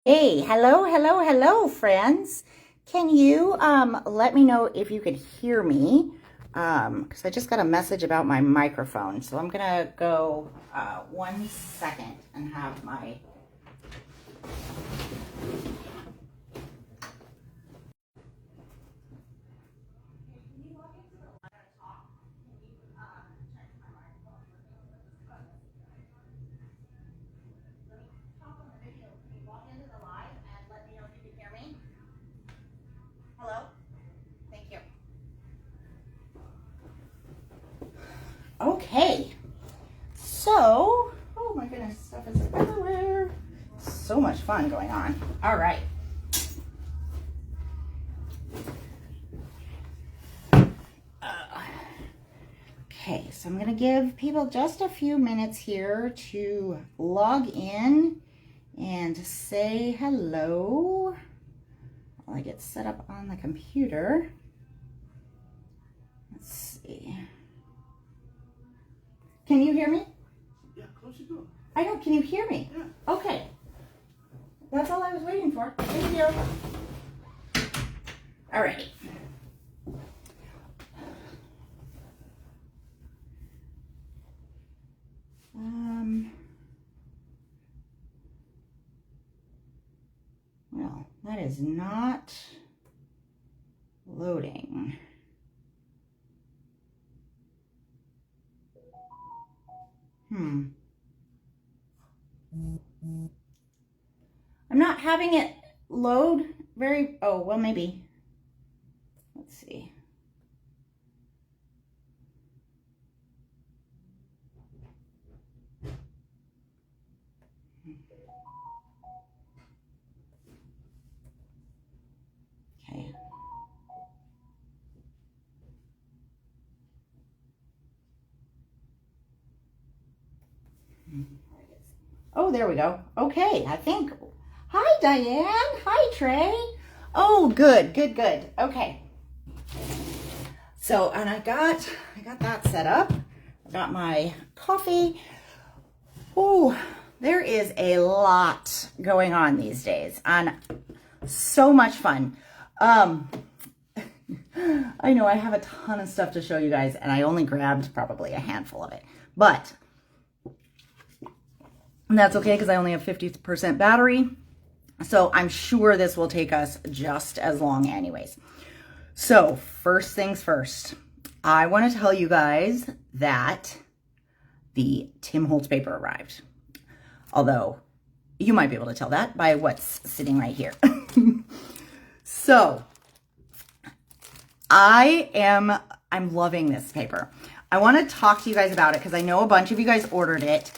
Hey, hello, friends. Can you let me know if you could hear me? Because I just got a message about my microphone. So I'm gonna go 1 second and have my Hello? Thank you. Okay. So, oh my goodness, stuff is everywhere. So much fun going on. All right. Okay, so I'm going to give people just a few minutes here to log in and say hello while I get set up on the computer. Let's see. Can you hear me? Yeah, close your door. I know, can you hear me? Yeah. Okay. That's all I was waiting for. Thank you. All right. Well, that is not loading. I'm not having it load very, oh, well, maybe. Let's see. Okay. Oh, there we go. Okay, I think. Hi, Diane. Hi, Trey. Oh, good. Okay. So, and I got that set up. I got my coffee. Oh, there is a lot going on these days, and so much fun. I know I have a ton of stuff to show you guys, and I only grabbed probably a handful of it, but that's okay because I only have 50% battery. So I'm sure this will take us just as long anyways. So first things first, I want to tell you guys that the Tim Holtz paper arrived. Although you might be able to tell that by what's sitting right here. So I'm loving this paper. I want to talk to you guys about it because I know a bunch of you guys ordered it.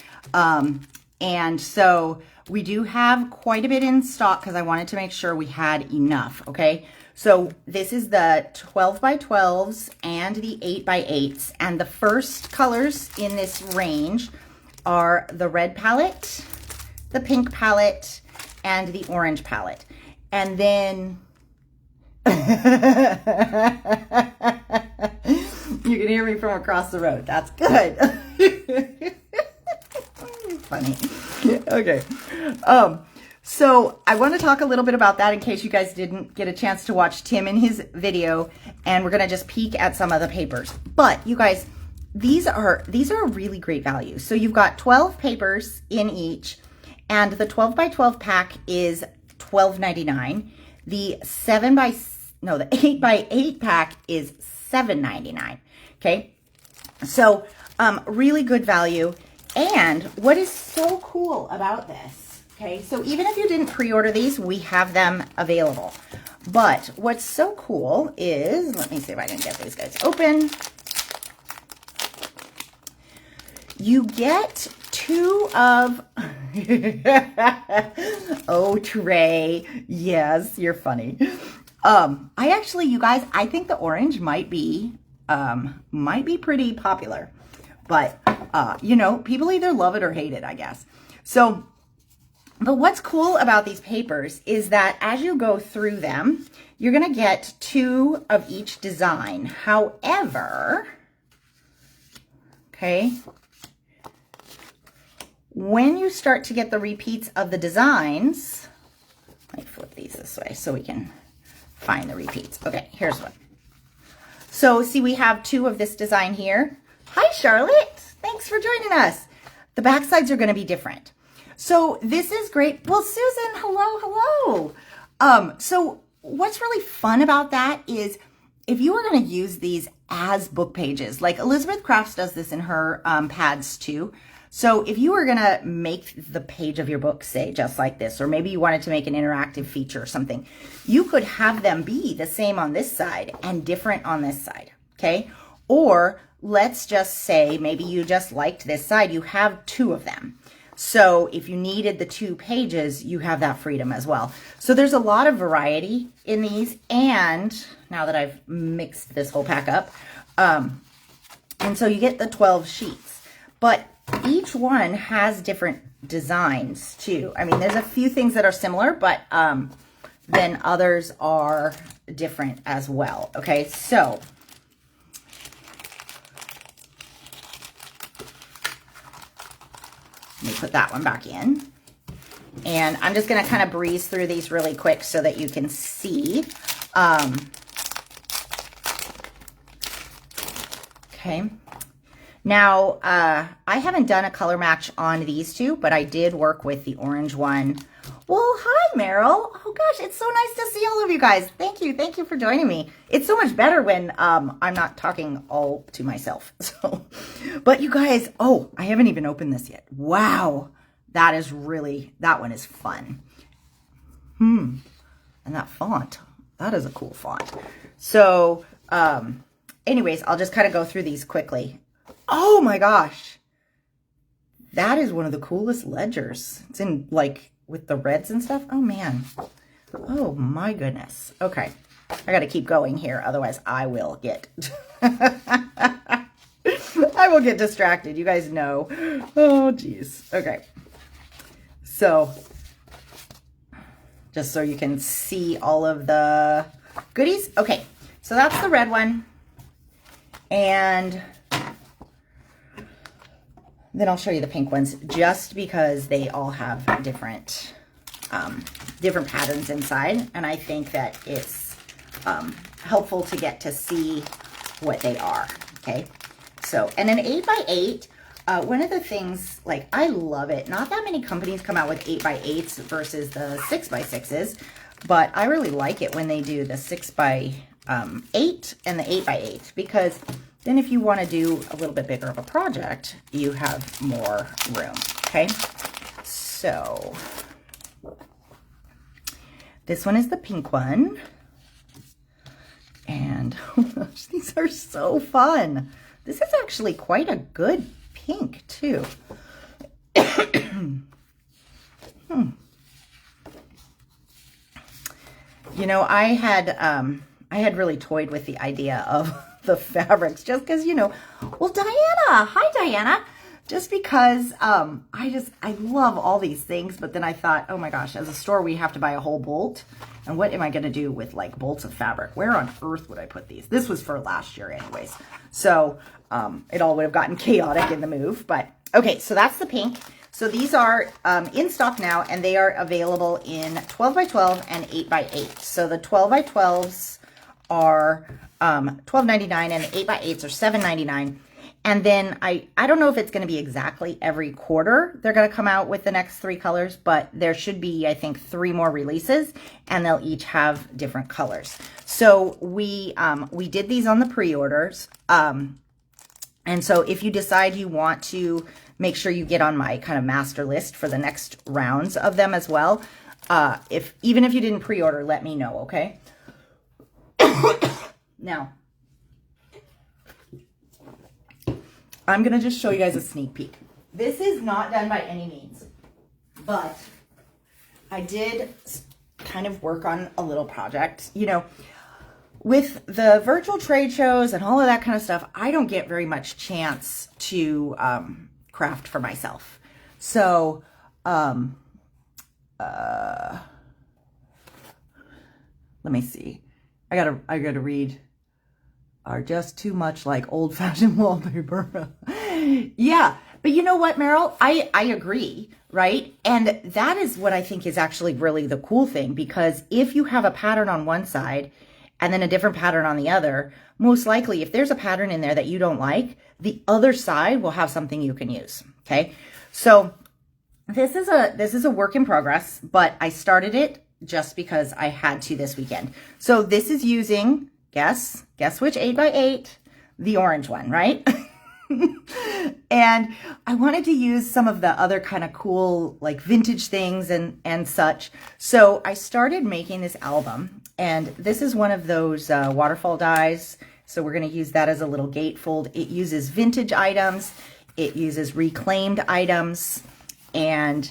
And so we do have quite a bit in stock because I wanted to make sure we had enough, okay? So this is the 12 by 12s and the 8 by 8s. And the first colors in this range are the red palette, the pink palette, and the orange palette. And then you can hear me from across the road. That's good. Funny. Okay. So I want to talk a little bit about that in case you guys didn't get a chance to watch Tim in his video, and we're going to just peek at some of the papers. But you guys, these are a really great value. So you've got 12 papers in each, and the 12 by 12 pack is $12.99. The 8 by 8 pack is $7.99. Okay. So really good value. And what is so cool about this, okay, so even if you didn't pre-order these, we have them available. But what's so cool is, let me see if I can get these guys open. You get two of, oh, Trey, yes, you're funny. You guys, I think the orange might be pretty popular. But, you know, people either love it or hate it, I guess. So, but what's cool about these papers is that as you go through them, you're going to get two of each design. However, okay, when you start to get the repeats of the designs, this way so we can find the repeats. Okay, here's one. So see, we have 2 of this design here. Hi, Charlotte. Thanks for joining us. The back sides are going to be different. So this is great. Well, Susan, hello. So what's really fun about that is if you were going to use these as book pages, like Elizabeth Crafts does this in her pads too. So if you were going to make the page of your book, say, just like this, or maybe you wanted to make an interactive feature or something, you could have them be the same on this side and different on this side, okay? Or let's just say maybe you just liked this side. You have 2 of them. So if you needed the 2 pages, you have that freedom as well. So there's a lot of variety in these. And now that I've mixed this whole pack up, and so you get the 12 sheets. But each one has different designs too. I mean, there's a few things that are similar, but then others are different as well. Okay, so let me put that one back in. And I'm just going to kind of breeze through these really quick so that you can see. Okay. Now, I haven't done a color match on these 2, but I did work with the orange one. Well, hi, Meryl. Oh, gosh, it's so nice to see all of you guys. Thank you. Thank you for joining me. It's so much better when I'm not talking all to myself. So, but you guys, oh, I haven't even opened this yet. Wow. That one is fun. And that font, that is a cool font. So, anyways, I'll just kind of go through these quickly. Oh my gosh. That is one of the coolest ledgers. It's in like with the reds and stuff. Oh man. Oh my goodness. Okay. I got to keep going here. Otherwise I will get, I will get distracted. You guys know. Oh geez. Okay. So just so you can see all of the goodies. Okay. So that's the red one. And then I'll show you the pink ones just because they all have different patterns inside. And I think that it's helpful to get to see what they are. Okay. So, and an 8x8, one of the things, like, I love it. Not that many companies come out with 8x8s versus the 6x6s, but I really like it when they do the 6x8 and the 8x8 because then if you want to do a little bit bigger of a project, you have more room, okay? So, this one is the pink one. And, oh gosh, these are so fun. This is actually quite a good pink, too. You know, I had really toyed with the idea of the fabrics just because, you know, well, Diana, hi Diana, just because I love all these things, but then I thought, oh my gosh, as a store we have to buy a whole bolt, and what am I going to do with like bolts of fabric? Where on earth would I put these? This was for last year anyways, so it all would have gotten chaotic in the move. But okay, so that's the pink. So these are in stock now, and they are available in 12x12 and 8x8. So the 12x12s are $12.99 and the 8x8s are $7.99. And then I don't know if it's going to be exactly every quarter they're going to come out with the next 3 colors, but there should be, I think, 3 more releases, and they'll each have different colors. So we did these on the pre-orders. And so if you decide you want to make sure you get on my kind of master list for the next rounds of them as well, even if you didn't pre-order, let me know, okay? Now, I'm going to just show you guys a sneak peek. This is not done by any means, but I did kind of work on a little project. You know, with the virtual trade shows and all of that kind of stuff, I don't get very much chance to craft for myself. So, let me see. I gotta read. Are just too much like old-fashioned wallpaper. Yeah, but you know what, Meryl? I agree. right? And that is what I think is actually really the cool thing, because if you have a pattern on one side and then a different pattern on the other, most likely if there's a pattern in there that you don't like, the other side will have something you can use, okay? So this is a work in progress, but I started it just because I had to this weekend. So this is using, guess which 8x8, the orange one, right? And I wanted to use some of the other kind of cool, like vintage things and such. So I started making this album, and this is one of those waterfall dies. So we're going to use that as a little gatefold. It uses vintage items. It uses reclaimed items. And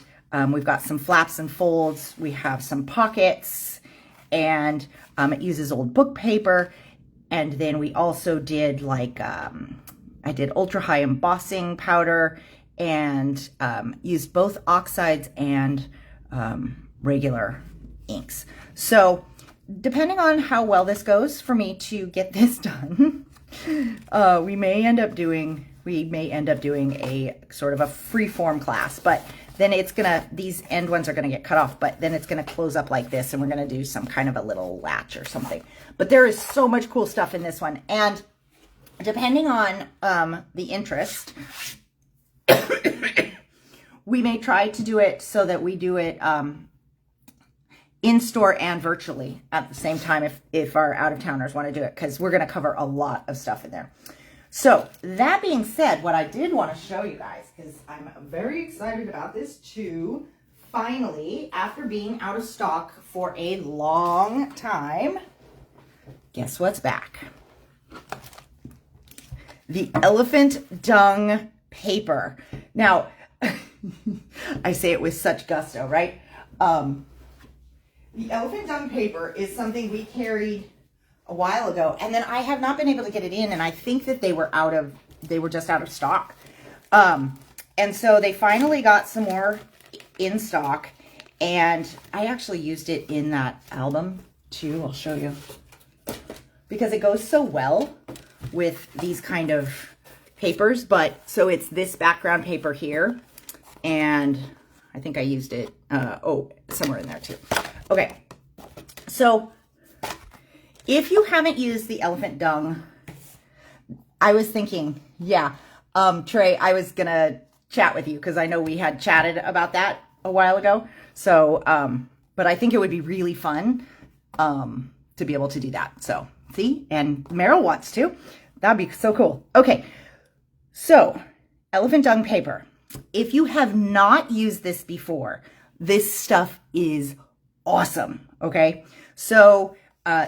we've got some flaps and folds. We have some pockets, and it uses old book paper. And then we also did like, I did ultra high embossing powder, and used both oxides and regular inks. So depending on how well this goes for me to get this done, we may end up doing a sort of a free-form class, but then these end ones are gonna get cut off, but then it's gonna close up like this, and we're gonna do some kind of a little latch or something. But there is so much cool stuff in this one, and depending on the interest, we may try to do it so that we do it in-store and virtually at the same time if our out-of-towners want to do it, because we're going to cover a lot of stuff in there. So that being said, what I did want to show you guys, because I'm very excited about this too, finally, after being out of stock for a long time, guess what's back? The elephant dung paper. Now, I say it with such gusto, right? The elephant dung paper is something we carried a while ago, and then I have not been able to get it in, and I think that they were just out of stock. And so they finally got some more in stock, and I actually used it in that album too. I'll show you, because it goes so well with these kind of papers. But so it's this background paper here, and I think I used it somewhere in there too. Okay, so if you haven't used the elephant dung, I was thinking, yeah, Trey, I was gonna chat with you because I know we had chatted about that a while ago. So but I think it would be really fun to be able to do that. So see, and Meryl wants to. That'd be so cool. Okay, so elephant dung paper. If you have not used this before, this stuff is awesome. Okay, so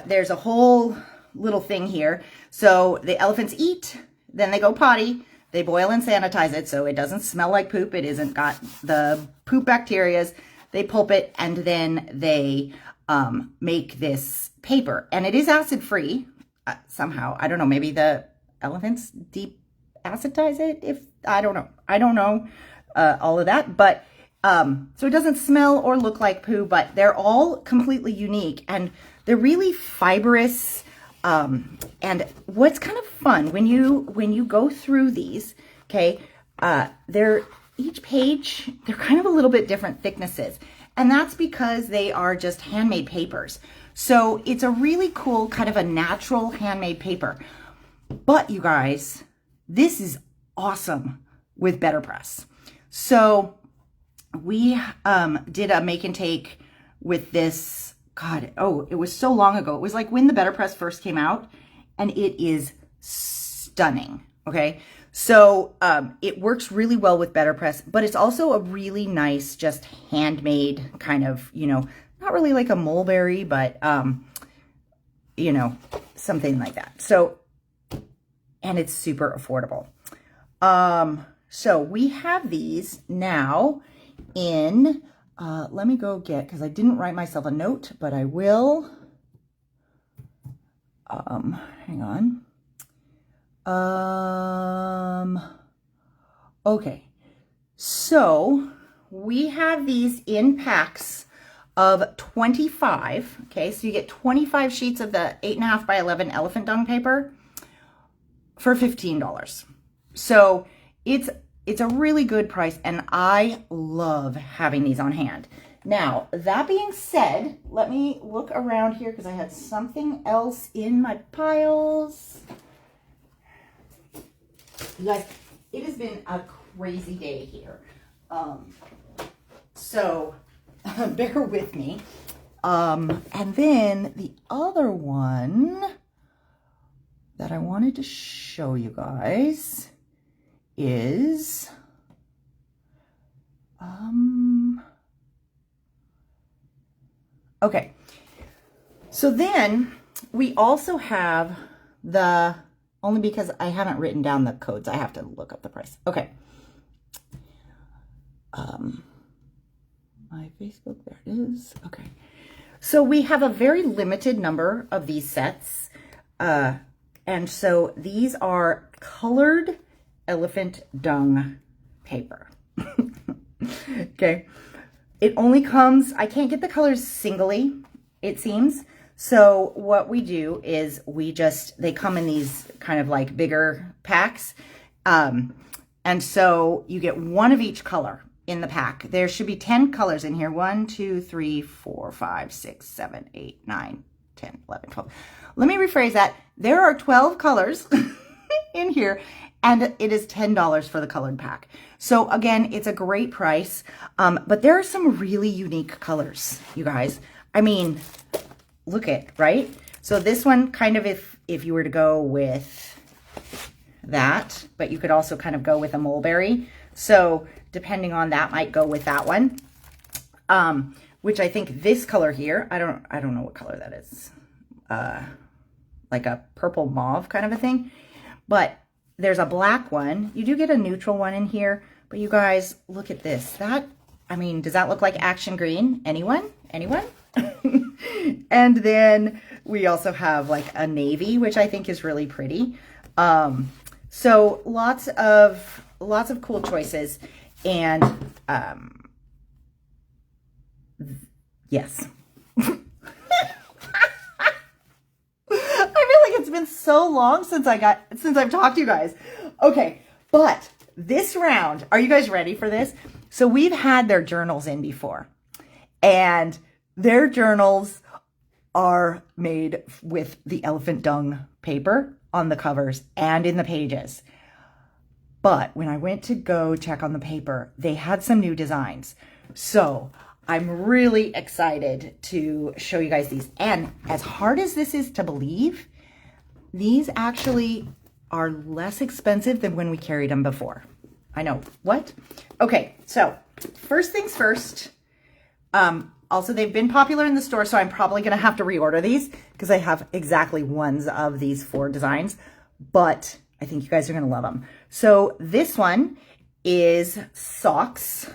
there's a whole little thing here. So the elephants eat, then they go potty, they boil and sanitize it so it doesn't smell like poop. It isn't got the poop bacterias. They pulp it, and then they make this paper, and it is acid free somehow. I don't know, maybe the elephants deep acidize it, I don't know all of that, but so it doesn't smell or look like poo, but they're all completely unique, and they're really fibrous. And what's kind of fun when you go through these, okay, each page, they're kind of a little bit different thicknesses, and that's because they are just handmade papers. So it's a really cool kind of a natural handmade paper. But you guys, this is awesome with BetterPress. So we did a make and take with this. God, it was so long ago. It was like when the BetterPress first came out, and it is stunning. Okay, so it works really well with BetterPress, but it's also a really nice, just handmade kind of, not really like a mulberry, but something like that. So, and it's super affordable. So we have these now in, let me go get, because I didn't write myself a note, but I will. Hang on. Okay. So we have these in packs of 25. Okay. So you get 25 sheets of the 8.5 by 11 elephant dung paper for $15. So it's it's a really good price, and I love having these on hand. Now, that being said, let me look around here because I had something else in my piles. You guys, it has been a crazy day here. So bear with me. And then the other one that I wanted to show you guys is, okay. So then we also have the, only because I haven't written down the codes, I have to look up the price. Okay. My Facebook, there it is. Okay. So we have a very limited number of these sets. And so these are colored elephant dung paper. Okay. It only comes, I can't get the colors singly, it seems. So what we do is they come in these kind of like bigger packs. And so you get one of each color in the pack. There should be 10 colors in here. 1, 2, 3, 4, 5, 6, 7, 8, 9, 10, 11, 12. Let me rephrase that. There are 12 colors in here, and it is $10 for the colored pack. So again, it's a great price, but there are some really unique colors, you guys. I mean, look at, right? So this one kind of, if you were to go with that, but you could also kind of go with a mulberry. So depending on that, might go with that one. Which I think this color here, I don't know what color that is. Like a purple mauve kind of a thing. But there's a black one. You do get a neutral one in here, but you guys, look at this. That, I mean, does that look like Action Green? Anyone? Anyone? And then we also have like a navy, which I think is really pretty. So lots of cool choices. And yes. I feel like it's been so long since I've talked to you guys. Okay, but this round, are you guys ready for this? So we've had their journals in before, and their journals are made with the elephant dung paper on the covers and in the pages. But when I went to go check on the paper, they had some new designs. So I'm really excited to show you guys these. And as hard as this is to believe, these actually are less expensive than when we carried them before. I know. What? Okay, so first things first. Also, they've been popular in the store, so I'm probably going to have to reorder these because I have exactly ones of these 4 designs. But I think you guys are going to love them. So this one is socks.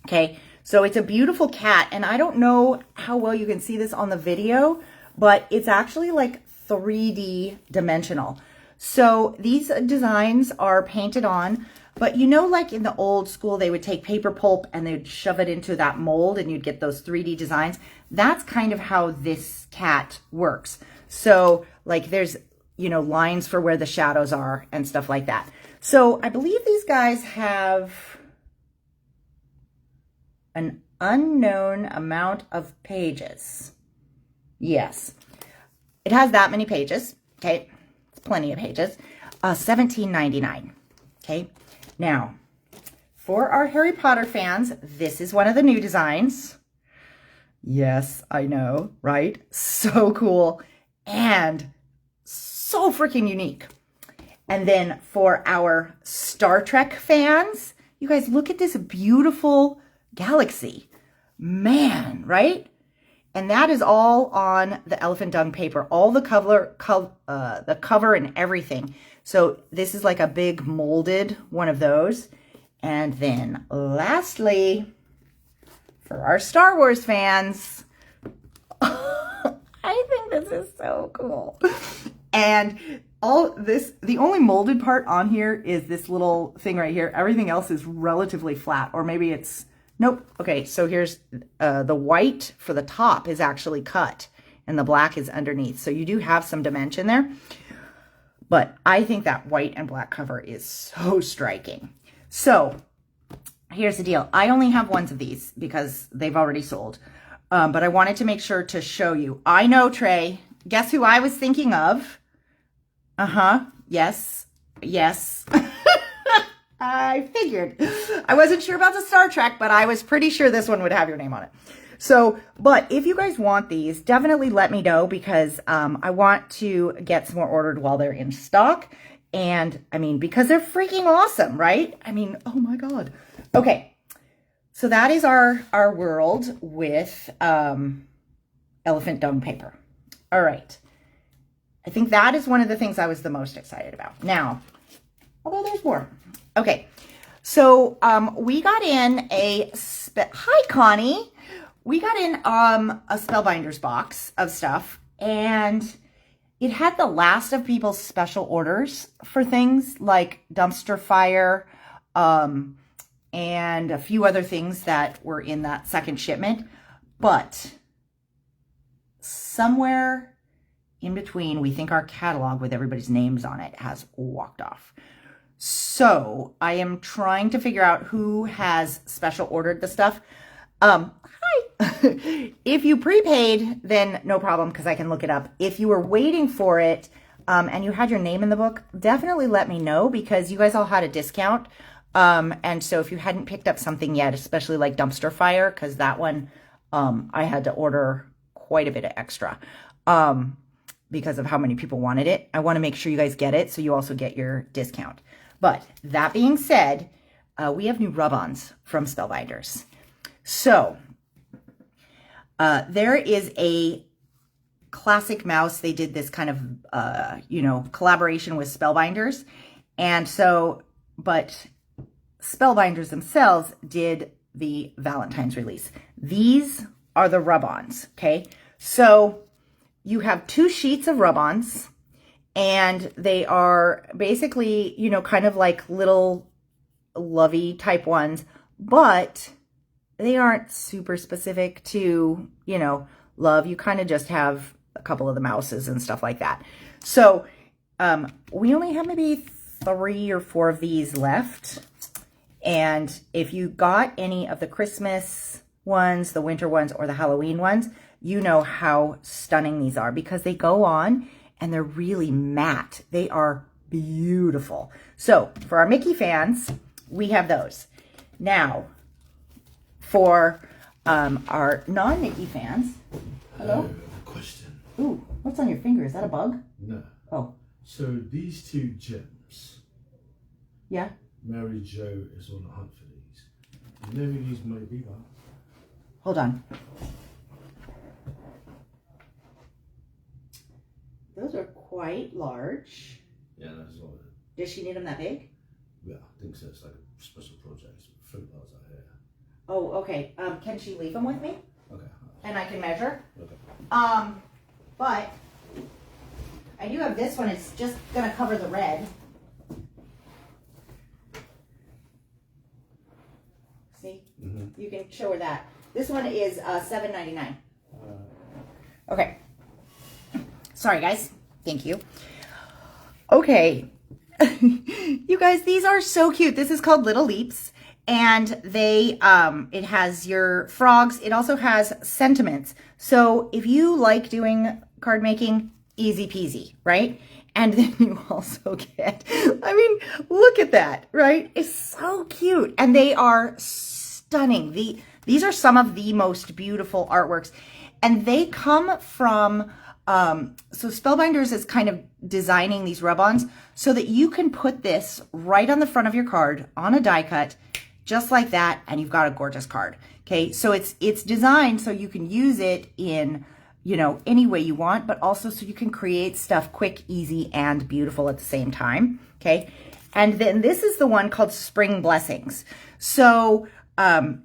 Okay, so it's a beautiful cat, and I don't know how well you can see this on the video, but it's actually like 3D dimensional. So these designs are painted on, but you know, like in the old school, they would take paper pulp and they'd shove it into that mold and you'd get those 3D designs. That's kind of how this cat works. So like there's, you know, lines for where the shadows are and stuff like that. So I believe these guys have an unknown amount of pages. Yes, it has that many pages. Okay, it's plenty of pages. $17.99. Okay, now for our Harry Potter fans, this is one of the new designs. Yes, I know, right? So cool and so freaking unique. And then for our Star Trek fans, you guys, look at this beautiful galaxy. Man, right? And that is all on the elephant dung paper, all the cover and everything. So this is like a big molded one of those. And then lastly, for our Star Wars fans, I think this is so cool. And all this, the only molded part on here is this little thing right here. Everything else is relatively flat, or maybe it's, nope. Okay, so here's the white for the top is actually cut and the black is underneath. So you do have some dimension there. But I think that white and black cover is so striking. So here's the deal. I only have ones of these because they've already sold. But I wanted to make sure to show you. I know, Trey. Guess who I was thinking of? Yes. Yes. I figured. I wasn't sure about the Star Trek, but I was pretty sure this one would have your name on it. So, but if you guys want these, definitely let me know because I want to get some more ordered while they're in stock. And I mean, because they're freaking awesome, right? I mean, oh my God. Okay. So that is our world with elephant dung paper. All right. I think that is one of the things I was the most excited about. Now, although there's more. Okay. So we got in hi, Connie. We got in a Spellbinders box of stuff, and it had the last of people's special orders for things like dumpster fire, and a few other things that were in that second shipment. But somewhere in between, we think our catalog with everybody's names on it has walked off. So I am trying to figure out who has special ordered the stuff. Hi. If you prepaid, then no problem because I can look it up. If you were waiting for it and you had your name in the book, definitely let me know because you guys all had a discount. And so if you hadn't picked up something yet, especially like dumpster fire, because that one I had to order quite a bit of extra because of how many people wanted it. I want to make sure you guys get it so you also get your discount. But that being said, we have new rub-ons from Spellbinders. So there is a classic mouse. They did this kind of, collaboration with Spellbinders. And so, but Spellbinders themselves did the Valentine's release. These are the rub-ons, okay? So you have 2 sheets of rub-ons, and they are basically, kind of like little lovey type ones, but they aren't super specific to, love. You kind of just have a couple of the mouses and stuff like that. So we only have maybe 3 or 4 of these left. And if you got any of the Christmas ones, the winter ones, or the Halloween ones, you know how stunning these are because they go on and they're really matte. They are beautiful. So for our Mickey fans, we have those. Now, for our non-Mickey fans, hello? Question. Ooh, what's on your finger? Is that a bug? No. Oh. So these 2 gems. Yeah? Mary Jo is on the hunt for these. Maybe these may be that. Hold on. Those are quite large. Yeah, that's all. Does she need them that big? Yeah, I think so. It's like a special project. 3 parts out here. Oh, okay. Can she leave them with me? Okay. And I can measure? Okay. But I do have this one. It's just going to cover the red. See? Mm-hmm. You can show her that. This one is $7.99. Okay. Sorry, guys. Thank you. Okay. You guys, these are so cute. This is called Little Leaps. And they, it has your frogs. It also has sentiments. So if you like doing card making, easy peasy, right? And then you also get, look at that, right? It's so cute. And they are stunning. These are some of the most beautiful artworks. And they come from, so Spellbinders is kind of designing these rub-ons so that you can put this right on the front of your card on a die cut, just like that, and you've got a gorgeous card. Okay, so it's designed so you can use it in, any way you want, but also so you can create stuff quick, easy, and beautiful at the same time. Okay, and then this is the one called Spring Blessings. So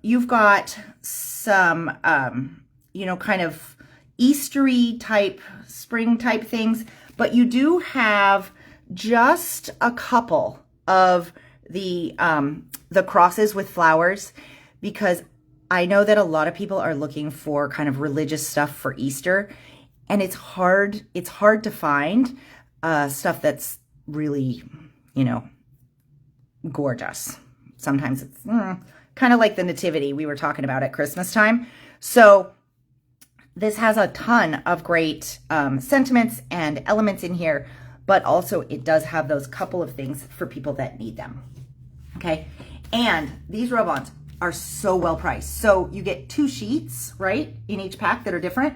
you've got some, kind of Eastery type, spring type things, but you do have just a couple of the crosses with flowers because I know that a lot of people are looking for kind of religious stuff for Easter, and it's hard to find stuff that's really, gorgeous. sometimes it's kind of like the nativity we were talking about at Christmas time. So this has a ton of great sentiments and elements in here, but also it does have those couple of things for people that need them. Okay, and these rub-ons are so well priced. So you get 2 sheets, right, in each pack that are different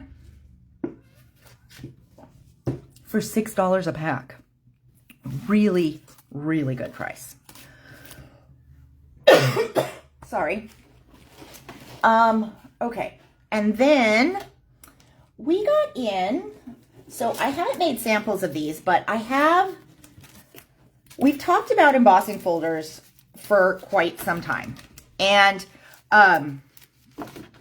for $6 a pack. Really, really good price. Sorry. Okay, and then we got in, so I haven't made samples of these, but we've talked about embossing folders for quite some time. And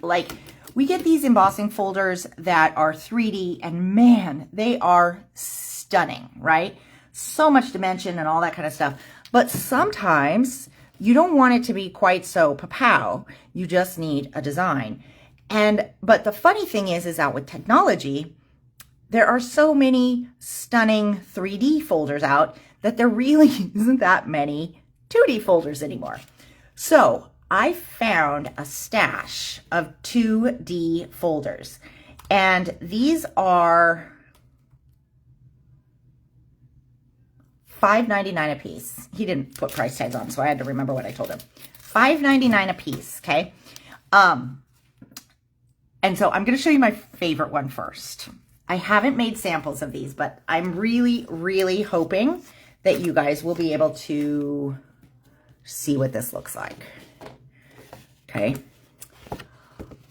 like we get these embossing folders that are 3D, and man, they are stunning, right? So much dimension and all that kind of stuff. But sometimes you don't want it to be quite so pow. You just need a design. But the funny thing is that with technology, there are so many stunning 3D folders out that there really isn't that many 2D folders anymore. So I found a stash of 2D folders, and these are $5.99 a piece. He didn't put price tags on, so I had to remember what I told him. $5.99 a piece, okay? And so I'm going to show you my favorite one first. I haven't made samples of these, but I'm really, really hoping that you guys will be able to see what this looks like. Okay.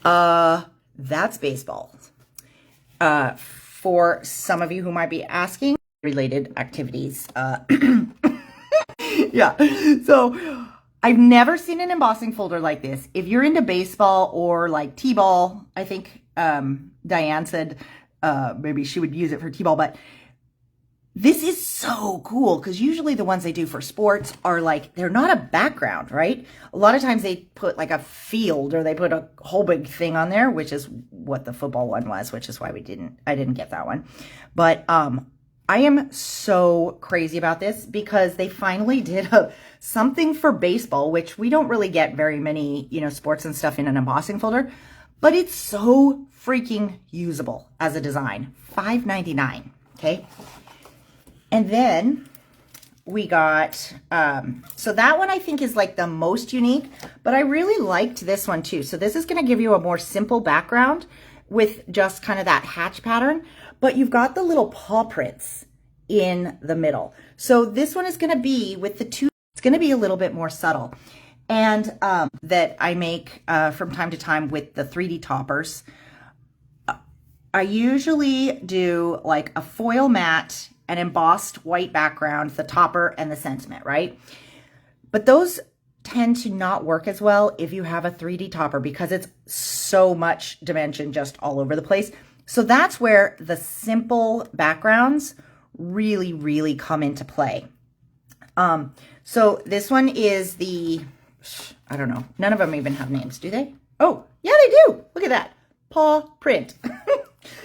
That's baseball. For some of you who might be asking, related activities. Yeah. So I've never seen an embossing folder like this. If you're into baseball or like t-ball, I think Diane said maybe she would use it for t-ball, but this is so cool because usually the ones they do for sports are like, they're not a background, right? A lot of times they put like a field or they put a whole big thing on there, which is what the football one was, which is why I didn't get that one. But I am so crazy about this because they finally did something for baseball, which we don't really get very many, sports and stuff in an embossing folder, but it's so freaking usable as a design. $5.99, okay? And then we got, so that one I think is like the most unique, but I really liked this one too. So this is going to give you a more simple background with just kind of that hatch pattern, but you've got the little paw prints in the middle. So this one is going to be with the two, it's going to be a little bit more subtle. And that I make from time to time with the 3D toppers. I usually do like a foil matte, an embossed white background, the topper and the sentiment, right? But those tend to not work as well if you have a 3D topper because it's so much dimension just all over the place. So that's where the simple backgrounds really, really come into play. So this one is I don't know. None of them even have names, do they? Oh, yeah, they do. Look at that. Paw print.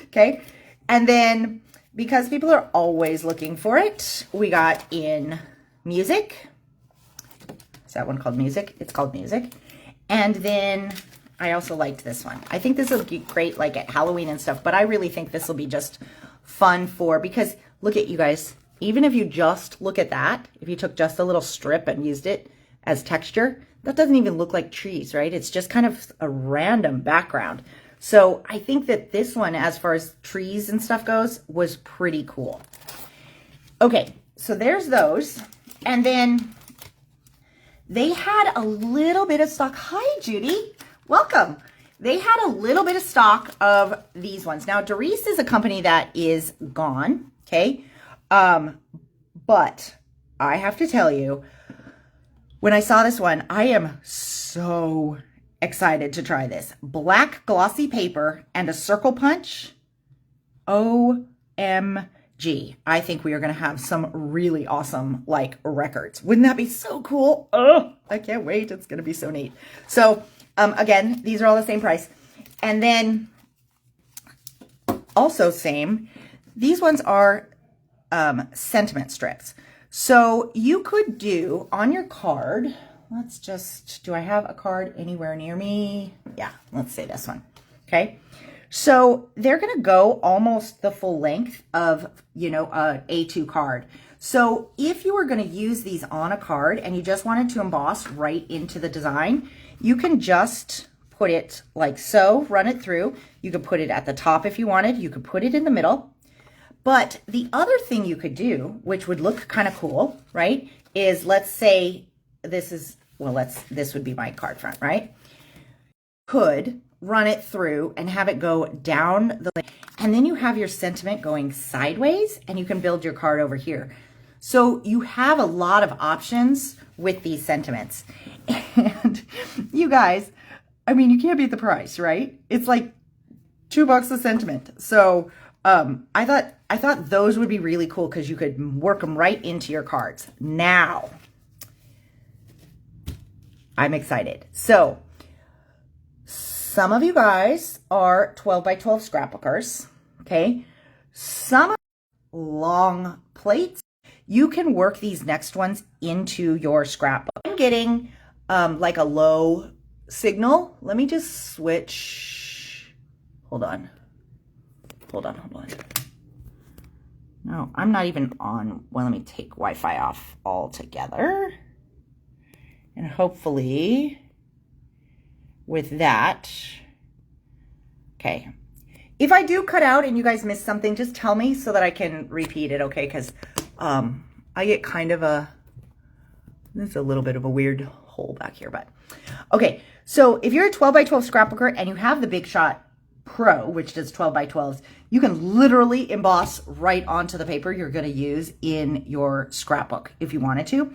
Okay. And then because people are always looking for it, we got in music. Is that one called music? It's called music. And then I also liked this one. I think this will be great like at Halloween and stuff, but I really think this will be just fun because look at you guys. Even if you just look at that, if you took just a little strip and used it as texture, that doesn't even look like trees, right? It's just kind of a random background. So I think that this one, as far as trees and stuff goes, was pretty cool. Okay, so there's those. And then they had a little bit of stock. Hi, Judy. Welcome. They had a little bit of stock of these ones. Now, Doris is a company that is gone, okay? But I have to tell you, when I saw this one, I am so excited to try this. Black glossy paper and a circle punch. OMG. I think we are going to have some really awesome like records. Wouldn't that be so cool? Oh, I can't wait. It's going to be so neat. So again, these are all the same price. And then also same, these ones are sentiment strips. So you could do on your card, let's just, do I have a card anywhere near me? Yeah, let's say this one. Okay. So they're going to go almost the full length of, you know, a A2 card. So if you were going to use these on a card and you just wanted to emboss right into the design, you can just put it like so, run it through. You could put it at the top if you wanted. You could put it in the middle. But the other thing you could do, which would look kind of cool, right, is let's say this is, well, this would be my card front, right? Could run it through and have it go down the, and then you have your sentiment going sideways and you can build your card over here. So you have a lot of options with these sentiments. And you guys, I mean, you can't beat the price, right? It's like $2 a sentiment. So I thought those would be really cool because you could work them right into your cards. Now, I'm excited. So some of you guys are 12 by 12 scrapbookers, okay? Some long plates. You can work these next ones into your scrapbook. I'm getting like a low signal. Let me just switch. Hold on. No, I'm not even on. Well, let me take Wi-Fi off altogether. And hopefully with that, okay. If I do cut out and you guys miss something, just tell me so that I can repeat it, okay? Because I get kind of this is a little bit of a weird hole back here, but okay. So if you're a 12 by 12 scrapbooker and you have the Big Shot Pro, which does 12 by 12s, you can literally emboss right onto the paper you're going to use in your scrapbook if you wanted to.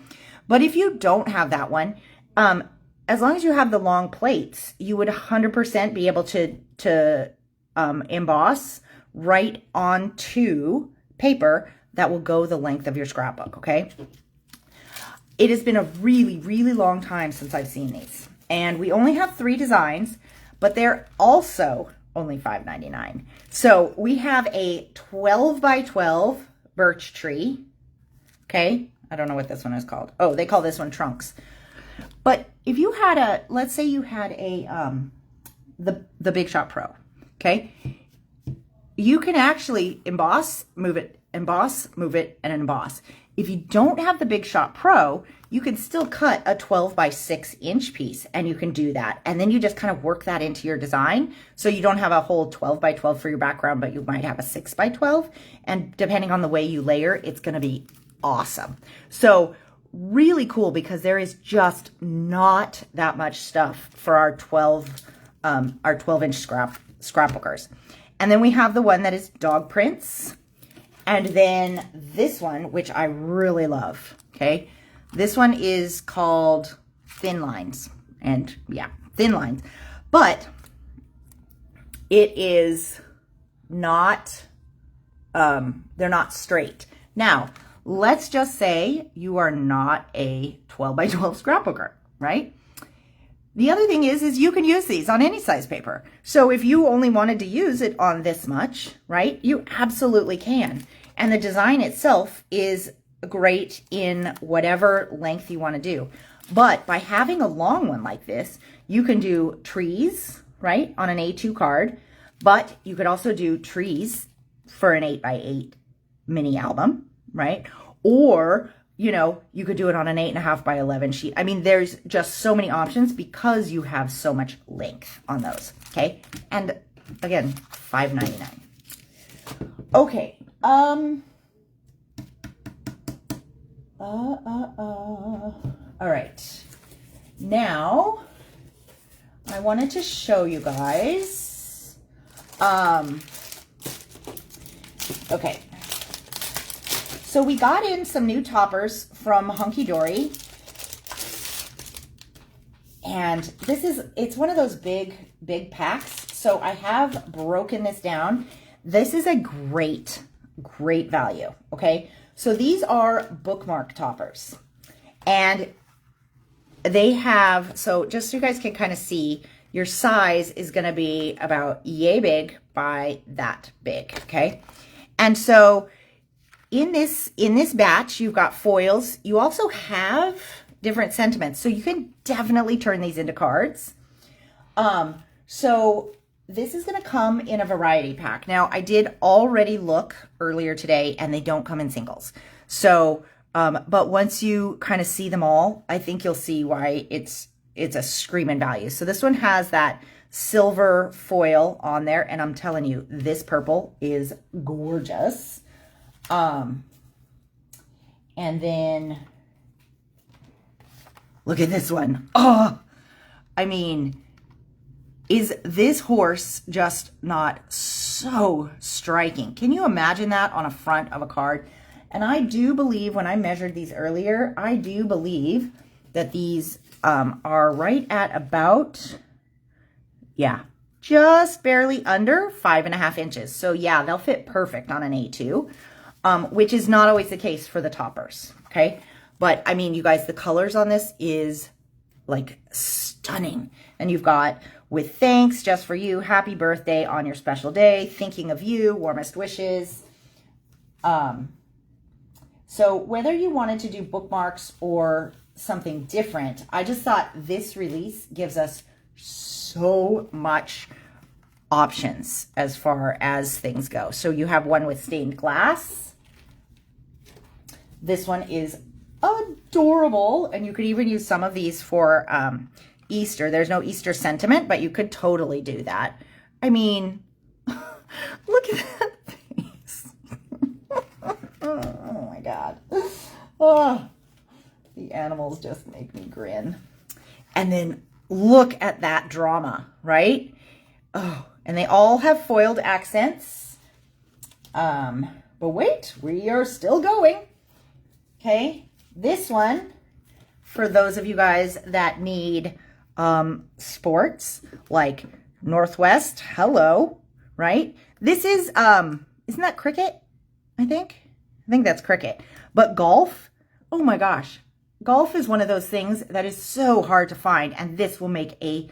But if you don't have that one, as long as you have the long plates, you would 100% be able to emboss right onto paper that will go the length of your scrapbook, okay? It has been a really, really long time since I've seen these. And we only have 3 designs, but they're also only $5.99. So we have a 12 by 12 birch tree, okay? I don't know what this one is called. Oh, they call this one trunks. But if you had let's say you had the Big Shot Pro, okay? You can actually emboss, move it, emboss, move it, and emboss. If you don't have the Big Shot Pro, you can still cut a 12 by 6 inch piece and you can do that. And then you just kind of work that into your design. So you don't have a whole 12 by 12 for your background, but you might have a 6 by 12. And depending on the way you layer, it's going to be awesome. So really cool because there is just not that much stuff for our 12 inch scrapbookers. And then we have the one that is dog prints. And then this one, which I really love, okay? This one is called Thin Lines. And yeah, Thin Lines. But it is not, they're not straight. Now, let's just say you are not a 12 by 12 scrapbooker, right? The other thing is you can use these on any size paper. So if you only wanted to use it on this much, right, you absolutely can. And the design itself is great in whatever length you want to do. But by having a long one like this, you can do trees, right, on an A2 card. But you could also do trees for an 8 by 8 mini album, right? Or, you know, you could do it on an 8.5 by 11 sheet. I mean, there's just so many options because you have so much length on those, okay? And again, $5.99. Okay, all right. Now, I wanted to show you guys, okay. So we got in some new toppers from Hunky Dory. And it's one of those big packs. So I have broken this down. This is a great value, okay? So these are bookmark toppers. And they have, so just so you guys can kind of see, your size is going to be about yay big by that big, okay? And so in this batch, you've got foils. You also have different sentiments. So you can definitely turn these into cards. So this is going to come in a variety pack. Now, I did already look earlier today, and they don't come in singles. So, but once you kind of see them all, I think you'll see why it's a screaming value. So this one has that silver foil on there, and I'm telling you, this purple is gorgeous. And then look at this one. Oh, I mean, is this horse just not so striking? Can you imagine that on a front of a card? And I do believe, when I measured these earlier, I do believe that these are right at about, yeah, just barely under 5.5 inches. So yeah, they'll fit perfect on an A2, which is not always the case for the toppers, okay? But I mean, you guys, the colors on this is like stunning. And you've got, with thanks, just for you, happy birthday on your special day, thinking of you, warmest wishes. So whether you wanted to do bookmarks or something different, I just thought this release gives us so much options as far as things go. So you have one with stained glass. This one is adorable, and you could even use some of these for Easter. There's no Easter sentiment, but you could totally do that. I mean, look at that face. Oh my God. Oh, the animals just make me grin. And then look at that drama, right? Oh, and they all have foiled accents. But wait, we are still going. Okay, this one, for those of you guys that need sports, like Northwest, hello, right? This is, isn't that cricket? I think that's cricket. But golf, oh my gosh. Golf is one of those things that is so hard to find, and this will make a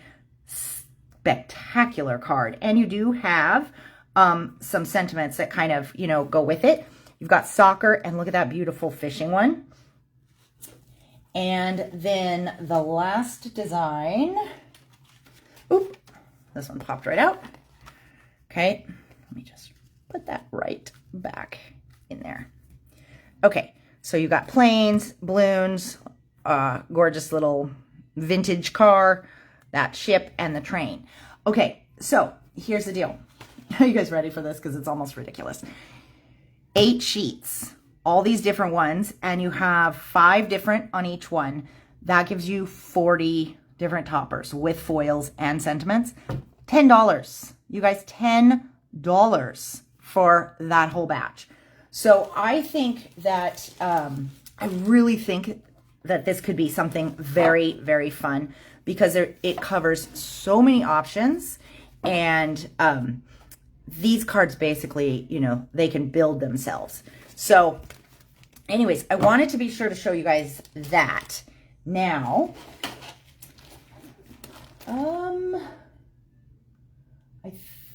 spectacular card. And you do have some sentiments that kind of, you know, go with it. You've got soccer, and look at that beautiful fishing one. And then the last design, oop, this one popped right out. Okay, let me just put that right back in there. Okay, so you got planes, balloons, gorgeous little vintage car, that ship, and the train. Okay, so here's the deal. Are you guys ready for this? Because it's almost ridiculous. 8 sheets, all these different ones, and you have 5 different on each one. That gives you 40 different toppers with foils and sentiments. $10. You guys, $10 for that whole batch. So I think that, I really think that this could be something very, very fun, because it covers so many options, and these cards basically, you know, they can build themselves. So anyways, I wanted to be sure to show you guys that. Now, I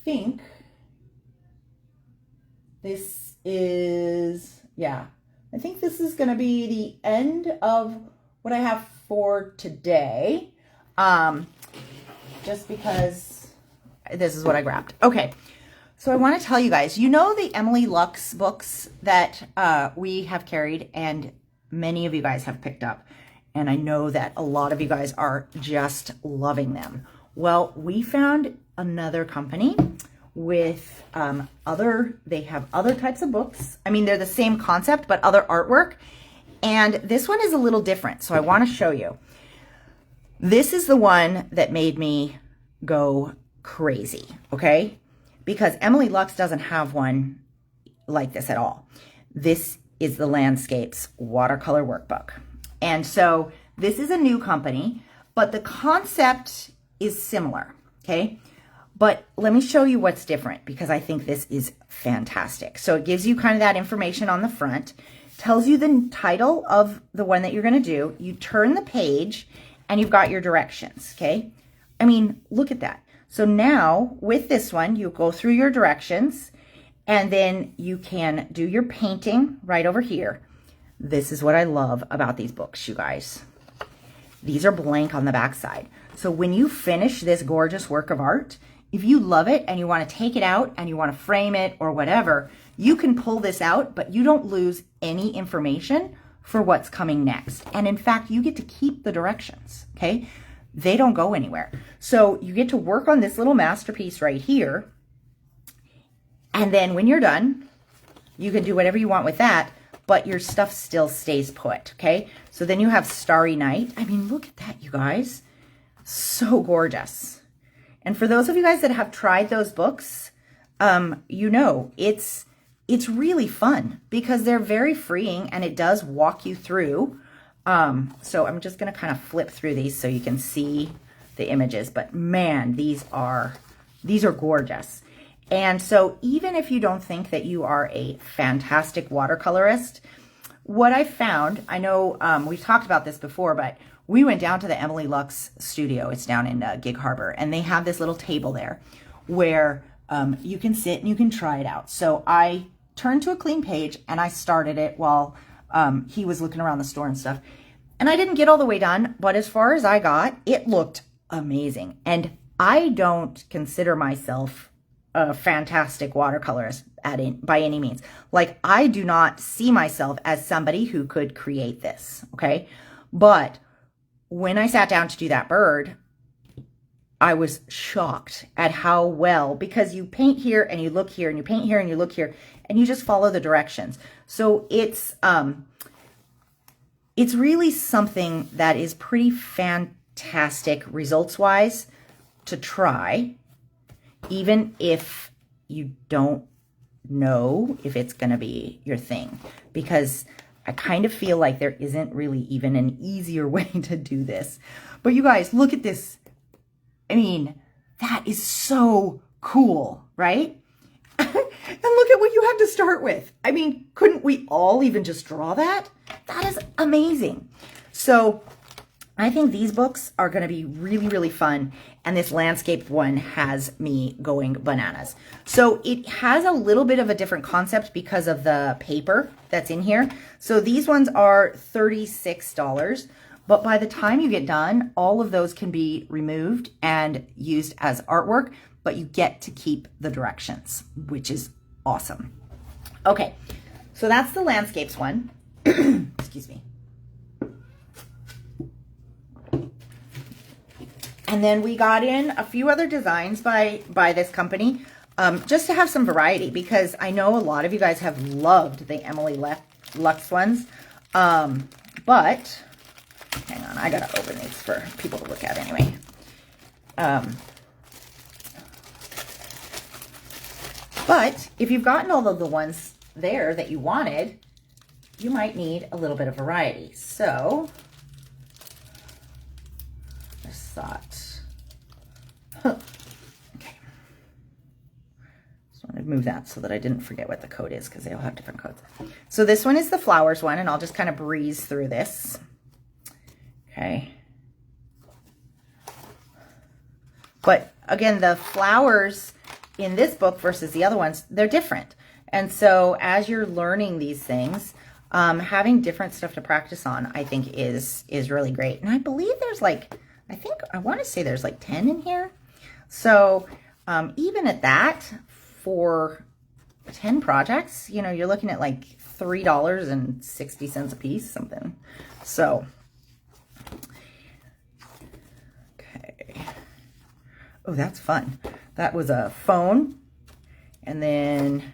think this is, yeah, I think this is going to be the end of what I have for today. Just because this is what I grabbed. Okay. So I want to tell you guys, you know, the Emily Lux books that we have carried, and many of you guys have picked up. And I know that a lot of you guys are just loving them. Well, we found another company with they have other types of books. I mean, they're the same concept, but other artwork. And this one is a little different. So I want to show you. This is the one that made me go crazy, okay? Because Emily Lux doesn't have one like this at all. This is the Landscapes Watercolor Workbook. And so this is a new company, but the concept is similar, okay? But let me show you what's different, because I think this is fantastic. So it gives you kind of that information on the front, tells you the title of the one that you're gonna do. You turn the page and you've got your directions, okay? I mean, look at that. So now with this one, you go through your directions, and then you can do your painting right over here. This is what I love about these books, you guys. These are blank on the back side. So when you finish this gorgeous work of art, if you love it and you want to take it out and you want to frame it or whatever, you can pull this out, but you don't lose any information for what's coming next. And in fact, you get to keep the directions, okay? They don't go anywhere. So you get to work on this little masterpiece right here. And then when you're done, you can do whatever you want with that, but your stuff still stays put, okay? So then you have Starry Night. I mean, look at that, you guys. So gorgeous. And for those of you guys that have tried those books, you know, it's really fun because they're very freeing and it does walk you through. So I'm just going to kind of flip through these so you can see the images, but man, these are gorgeous. And so even if you don't think that you are a fantastic watercolorist, what I found, I know we've talked about this before, but we went down to the Emily Lux studio. It's down in Gig Harbor, and they have this little table there where you can sit and you can try it out. So I turned to a clean page and I started it while he was looking around the store and stuff. And I didn't get all the way done, but as far as I got, it looked amazing. And I don't consider myself a fantastic watercolorist by any means. Like, I do not see myself as somebody who could create this, okay? But when I sat down to do that bird, I was shocked at how well, because you paint here and you look here and you paint here and you look here and you just follow the directions. So it's really something that is pretty fantastic results-wise to try, even if you don't know if it's going to be your thing, because I kind of feel like there isn't really even an easier way to do this. But you guys, look at this. I mean, that is so cool, right? And look at what you had to start with. I mean, couldn't we all even just draw that? That is amazing. So I think these books are going to be really, really fun. And this landscape one has me going bananas. So it has a little bit of a different concept because of the paper that's in here. So these ones are $36. But by the time you get done, all of those can be removed and used as artwork, but you get to keep the directions, which is awesome. Okay, so that's the landscapes one. Excuse me. And then we got in a few other designs by this company, just to have some variety, because I know a lot of you guys have loved the Emily Lux ones. But, hang on, I gotta open these for people to look at anyway. But if you've gotten all of the ones there that you wanted, you might need a little bit of variety. So, I just thought, okay. Just wanted to move that so that I didn't forget what the code is, because they all have different codes. So this one is the flowers one, and I'll just kind of breeze through this. Okay. But again, the flowers in this book versus the other ones, they're different. And so as you're learning these things, having different stuff to practice on, I think is really great. And I believe there's like, I want to say there's like 10 in here. So even at that, for 10 projects, you know, you're looking at like $3.60 a piece, something. So, okay. Oh, that's fun. That was a phone. And then,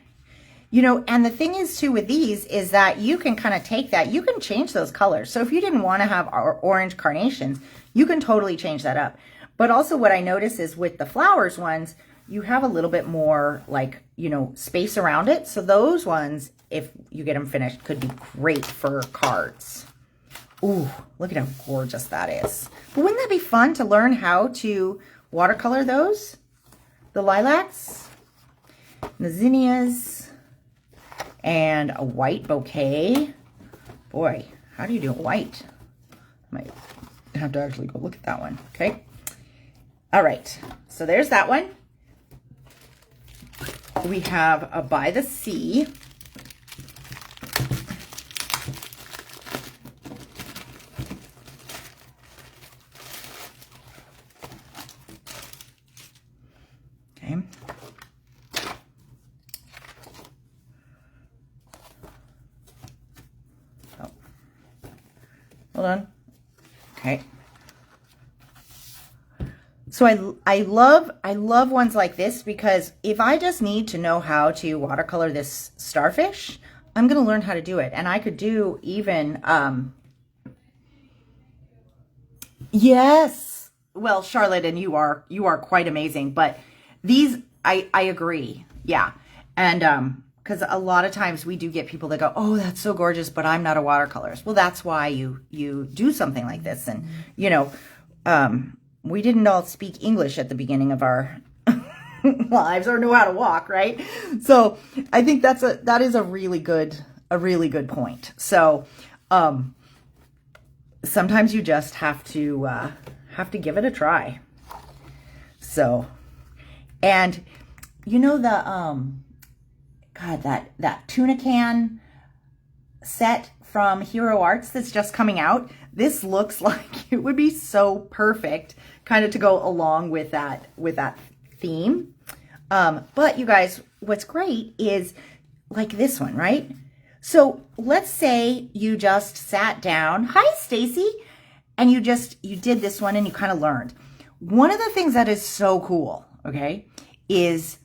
you know, and the thing is too with these is that you can kind of take that, you can change those colors. So if you didn't want to have orange carnations, you can totally change that up. But also what I notice is with the flowers ones, you have a little bit more like, you know, space around it. So those ones, if you get them finished, could be great for cards. Ooh, look at how gorgeous that is. But wouldn't that be fun to learn how to watercolor those? The lilacs, the zinnias, and a white bouquet. Boy, how do you do a white? I might have to actually go look at that one, okay? All right, so there's that one. We have a By the Sea. Hold on. Okay. So I love ones like this, because if I just need to know how to watercolor this starfish, I'm going to learn how to do it. And I could do even, yes. Well, Charlotte, and you are quite amazing, but these, I agree. Yeah. And, because a lot of times we do get people that go, oh, that's so gorgeous, but I'm not a watercolorist. Well, that's why you do something like this. And, you know, we didn't all speak English at the beginning of our lives or know how to walk, right? So I think that is a really good point. So sometimes you just have to give it a try. So, and you know the God, that tuna can set from Hero Arts that's just coming out. This looks like it would be so perfect kind of to go along with that theme. But you guys, what's great is like this one, right? So let's say you just sat down, hi Stacy, and you did this one and you kind of learned. One of the things that is so cool, okay, is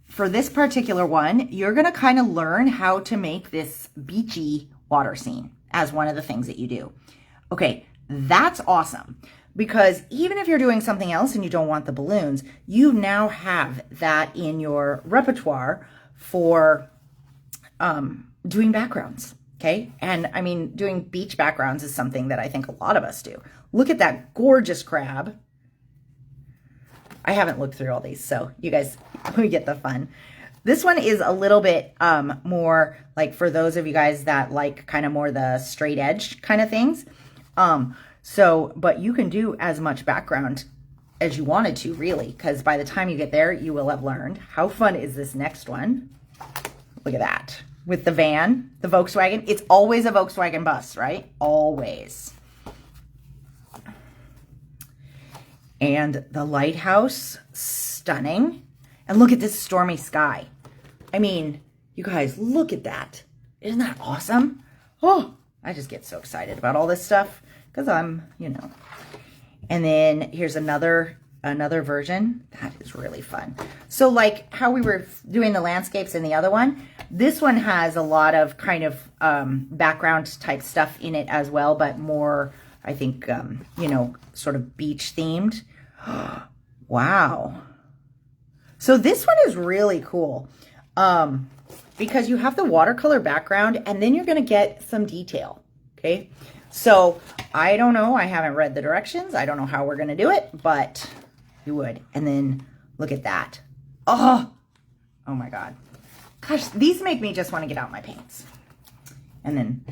for this particular one, you're going to kind of learn how to make this beachy water scene as one of the things that you do. Okay, that's awesome, because even if you're doing something else and you don't want the balloons, you now have that in your repertoire for doing backgrounds, okay? And I mean, doing beach backgrounds is something that I think a lot of us do. Look at that gorgeous crab. I haven't looked through all these, so you guys, we get the fun. This one is a little bit more like for those of you guys that like kind of more the straight edge kind of things. But you can do as much background as you wanted to, really, because by the time you get there, you will have learned. How fun is this next one? Look at that. With the van, the Volkswagen. It's always a Volkswagen bus, right? Always. And the lighthouse, stunning. And look at this stormy sky. I mean, you guys, look at that. Isn't that awesome? Oh, I just get so excited about all this stuff because I'm, you know. And then here's another version. That is really fun. So like how we were doing the landscapes in the other one, this one has a lot of kind of background type stuff in it as well, but more, I think, you know, sort of beach themed. Wow. So this one is really cool because you have the watercolor background and then you're going to get some detail. Okay. So I don't know. I haven't read the directions. I don't know how we're going to do it, but you would. And then look at that. Oh my God. Gosh, these make me just want to get out my paints and then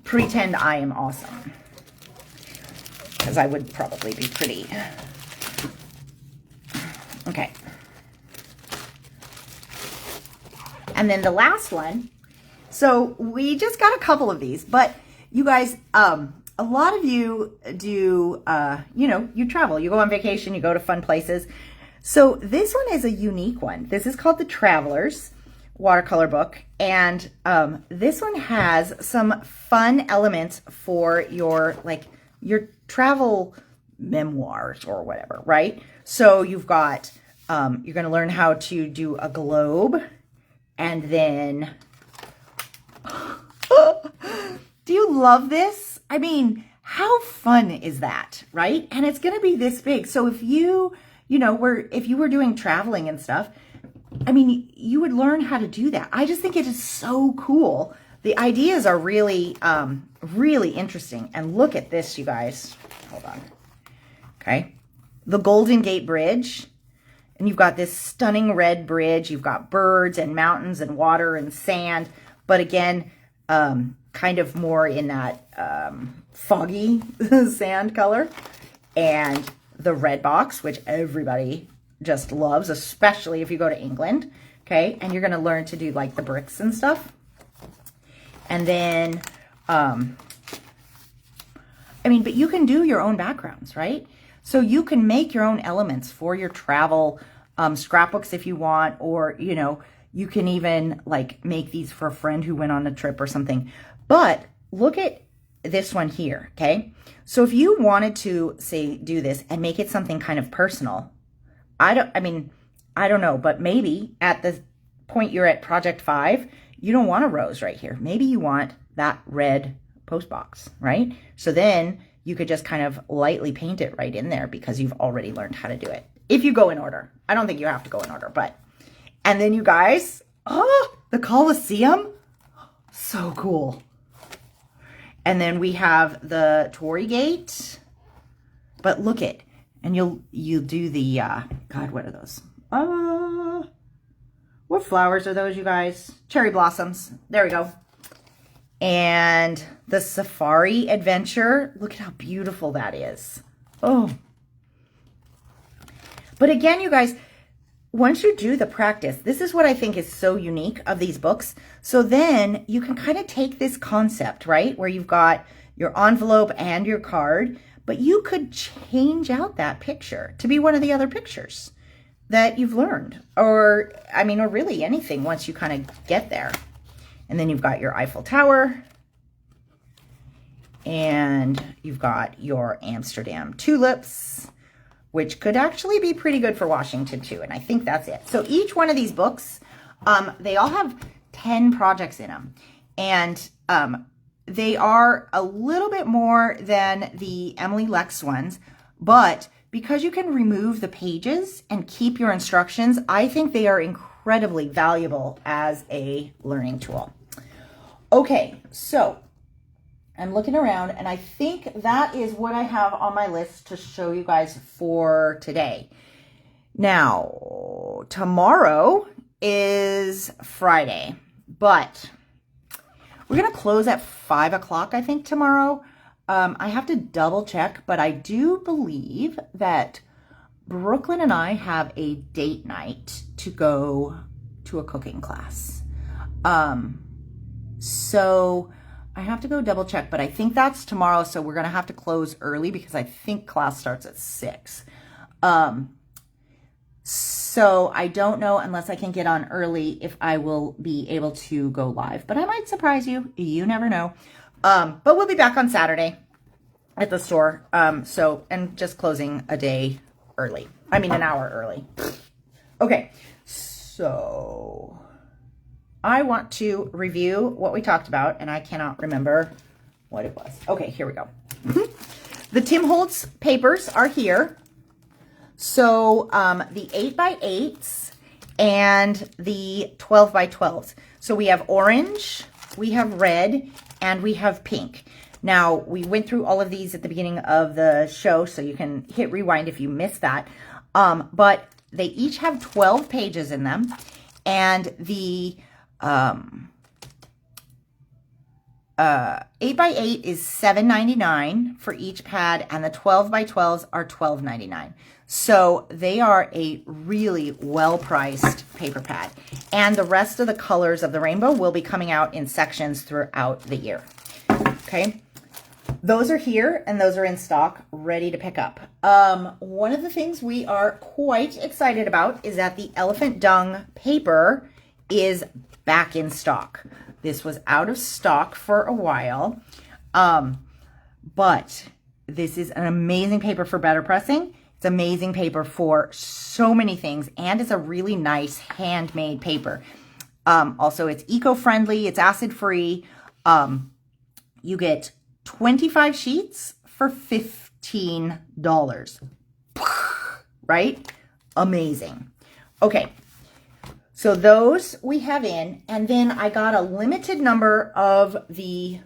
pretend I am awesome. Because I would probably be pretty. Okay. And then the last one. So we just got a couple of these, but you guys, a lot of you do, you know, you travel, you go on vacation, you go to fun places. So this one is a unique one. This is called the Traveler's watercolor book. And this one has some fun elements for your, like, your travel memoirs or whatever, right? So you've got, you're going to learn how to do a globe, and then, do you love this? I mean, how fun is that, right? And it's going to be this big. So if you know, if you were doing traveling and stuff, I mean, you would learn how to do that. I just think it is so cool. The ideas are really, really interesting. And look at this, you guys. Hold on. Okay. The Golden Gate Bridge. And you've got this stunning red bridge. You've got birds and mountains and water and sand. But again, kind of more in that foggy sand color. And the red box, which everybody just loves, especially if you go to England. Okay. And you're going to learn to do like the bricks and stuff. And then, I mean, but you can do your own backgrounds, right? So you can make your own elements for your travel scrapbooks if you want, or, you know, you can even like make these for a friend who went on a trip or something. But look at this one here, okay? So if you wanted to, say, do this and make it something kind of personal, I don't know, but maybe at the point you're at project 5, you don't want a rose right here. Maybe you want that red post box, right? So then you could just kind of lightly paint it right in there because you've already learned how to do it. If you go in order. I don't think you have to go in order, but. And then you guys, oh, the Colosseum. So cool. And then we have the Tory Gate. But look it. And you'll do the, God, what are those? What flowers are those, you guys? Cherry blossoms. There we go. And the Safari Adventure. Look at how beautiful that is. Oh. But again, you guys, once you do the practice, this is what I think is so unique of these books. So then you can kind of take this concept, right? Where you've got your envelope and your card, but you could change out that picture to be one of the other pictures that you've learned. Or really anything once you kind of get there. And then you've got your Eiffel Tower. And you've got your Amsterdam tulips, which could actually be pretty good for Washington too. And I think that's it. So each one of these books, they all have 10 projects in them. And they are a little bit more than the Emily Lex ones. But because you can remove the pages and keep your instructions, I think they are incredibly valuable as a learning tool. Okay, so I'm looking around and I think that is what I have on my list to show you guys for today. Now, tomorrow is Friday, but we're going to close at 5 o'clock, I think, tomorrow. I have to double check, but I do believe that Brooklyn and I have a date night to go to a cooking class. So I have to go double check, but I think that's tomorrow. So we're going to have to close early because I think class starts at 6. So I don't know, unless I can get on early, if I will be able to go live, but I might surprise you. You never know. But we'll be back on Saturday at the store. And just closing a day early. An hour early. Okay. So I want to review what we talked about, and I cannot remember what it was. Okay, here we go. The Tim Holtz papers are here. So the 8x8s and the 12x12s. So we have orange, we have red, and we have pink. Now, we went through all of these at the beginning of the show, so you can hit rewind if you missed that. But they each have 12 pages in them, and the 8x8 is $7.99 for each pad, and the 12x12s are $12.99. So they are a really well-priced paper pad. And the rest of the colors of the rainbow will be coming out in sections throughout the year. Okay, those are here and those are in stock, ready to pick up. One of the things we are quite excited about is that the elephant dung paper is back in stock. This was out of stock for a while, but this is an amazing paper for better pressing. It's amazing paper for so many things, and it's a really nice handmade paper. Also, it's eco-friendly, it's acid-free. You get 25 sheets for $15, right? Amazing. Okay, so those we have in, and then I got a limited number of the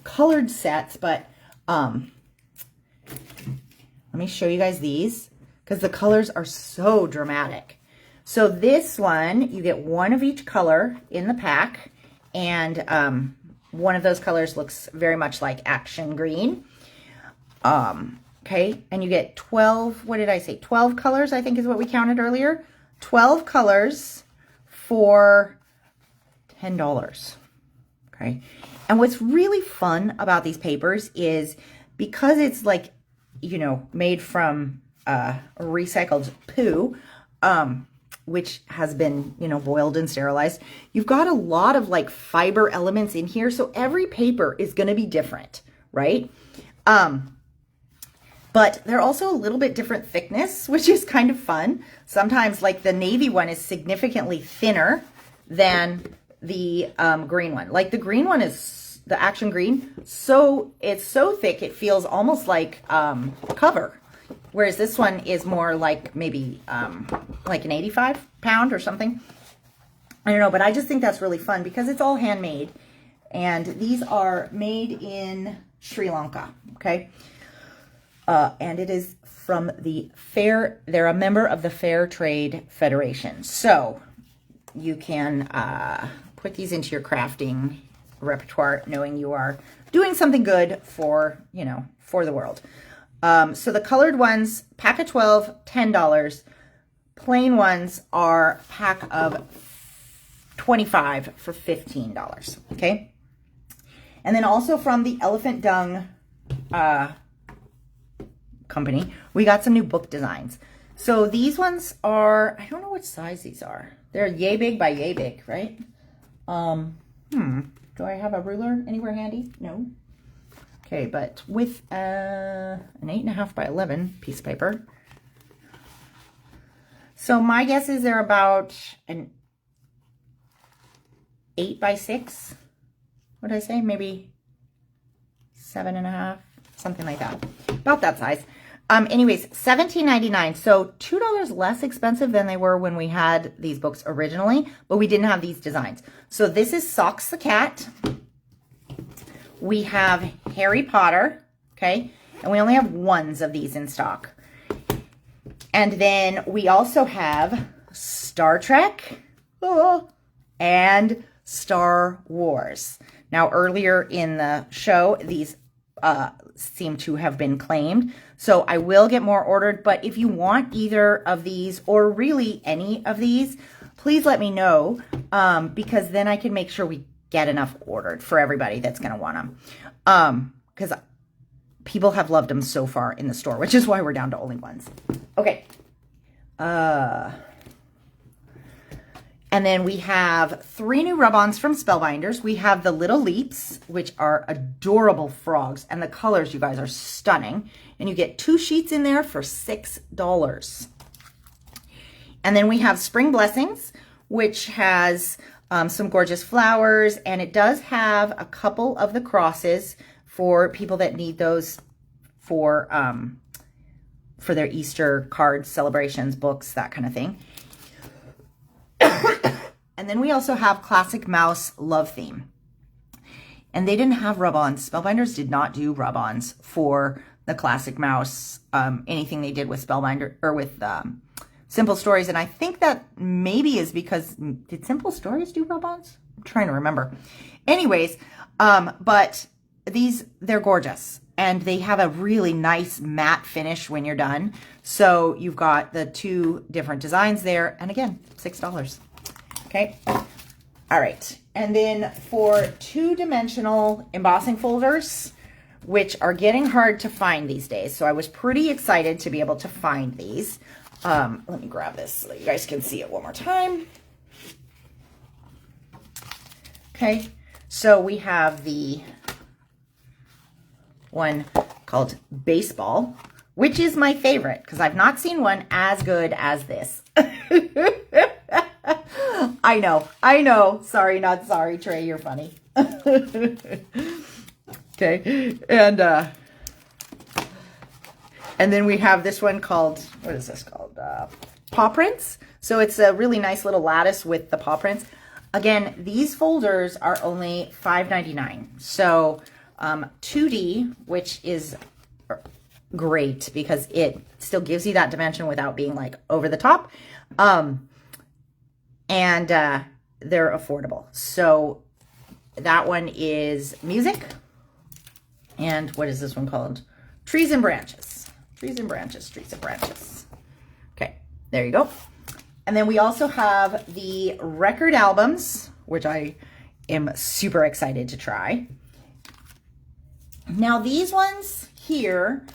colored sets, but let me show you guys these because the colors are so dramatic. So this one, you get one of each color in the pack, and one of those colors looks very much like Action Green. Okay, and you get 12, what did I say? 12 colors, I think is what we counted earlier. 12 colors for $10. Okay, and what's really fun about these papers is because it's like, you know, made from recycled poo, which has been, you know, boiled and sterilized. You've got a lot of like fiber elements in here. So every paper is going to be different, right? But they're also a little bit different thickness, which is kind of fun. Sometimes like the navy one is significantly thinner than the green one. Like the green one is the action green. So it's so thick, it feels almost like cover. Whereas this one is more like maybe like an 85 pound or something. I don't know, but I just think that's really fun because it's all handmade. And these are made in Sri Lanka, okay? And it is from the Fair, they're a member of the Fair Trade Federation. So you can put these into your crafting repertoire knowing you are doing something good for, you know, for the world. So the colored ones, pack of 12, $10. Plain ones are pack of 25 for $15, okay? And then also from the Elephant Dung company, we got some new book designs. So these ones are, I don't know what size these are. They're yay big by yay big, right? Do I have a ruler anywhere handy? No. Okay, but with an 8.5 by 11 piece of paper. So my guess is they're about an 8 by 6. What did I say? Maybe 7.5, something like that. About that size. Anyways, $17.99. So $2 less expensive than they were when we had these books originally, but we didn't have these designs. So this is Socks the Cat. We have Harry Potter, okay? And we only have ones of these in stock. And then we also have Star Trek and Star Wars. Now, earlier in the show, these seem to have been claimed. So I will get more ordered. But if you want either of these or really any of these, please let me know because then I can make sure we get enough ordered for everybody that's going to want them. Because people have loved them so far in the store, which is why we're down to only ones. Okay. And then we have 3 new rub-ons from Spellbinders. We have the Little Leaps, which are adorable frogs. And the colors, you guys, are stunning. And you get 2 sheets in there for $6. And then we have Spring Blessings, which has some gorgeous flowers. And it does have a couple of the crosses for people that need those for their Easter cards, celebrations, books, that kind of thing. And then we also have Classic Mouse Love Theme. And they didn't have rub-ons. Spellbinders did not do rub-ons for the Classic Mouse, anything they did with Spellbinder or with Simple Stories. And I think that maybe is because, did Simple Stories do rub-ons? I'm trying to remember. Anyways, but these, they're gorgeous. And they have a really nice matte finish when you're done. So you've got the 2 different designs there. And again, $6. Okay. All right. And then for 2-dimensional embossing folders, which are getting hard to find these days. So I was pretty excited to be able to find these. Let me grab this so that you guys can see it one more time. Okay. So we have the one called Baseball, which is my favorite because I've not seen one as good as this. I know. Sorry, not sorry, Trey. You're funny. Okay. And then we have this one called, what is this called? Paw Prints. So it's a really nice little lattice with the paw prints. Again, these folders are only $5.99. So 2D, which is great because it still gives you that dimension without being like over the top. And they're affordable. So that one is music. And what is this one called? Trees and Branches. Trees and Branches, Trees and Branches. Okay, there you go. And then we also have the record albums, which I am super excited to try. Now these ones here,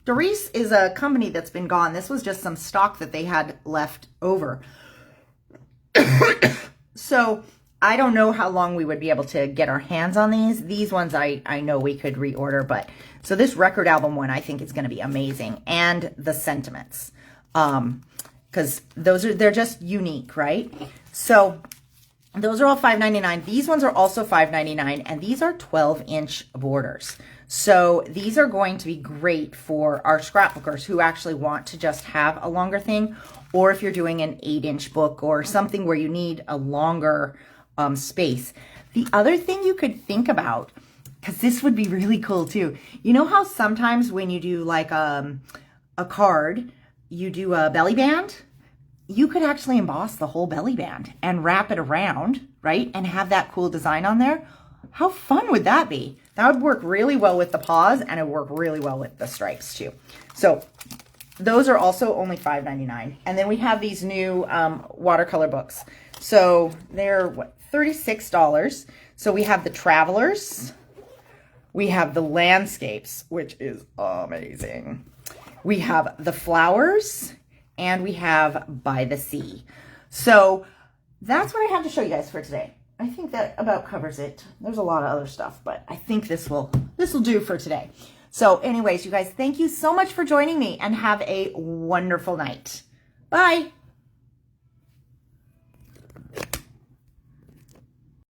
Doris is a company that's been gone. This was just some stock that they had left over. So I don't know how long we would be able to get our hands on these. These ones I know we could reorder, but so this record album one I think is going to be amazing, and the sentiments, because they're just unique, right? So those are all $5.99. These ones are also $5.99, and these are 12-inch borders. So these are going to be great for our scrapbookers who actually want to just have a longer thing, or if you're doing an 8-inch book or something where you need a longer space. The other thing you could think about, because this would be really cool too, you know how sometimes when you do like a card, you do a belly band? You could actually emboss the whole belly band and wrap it around, right? And have that cool design on there. How fun would that be? That would work really well with the paws, and it would work really well with the stripes too. So those are also only $5.99. And then we have these new watercolor books. So they're, what, $36. So we have the Travelers. We have the Landscapes, which is amazing. We have the Flowers. And we have By the Sea. So that's what I have to show you guys for today. I think that about covers it. There's a lot of other stuff, but I think this will do for today. So anyways, you guys, thank you so much for joining me, and have a wonderful night. Bye.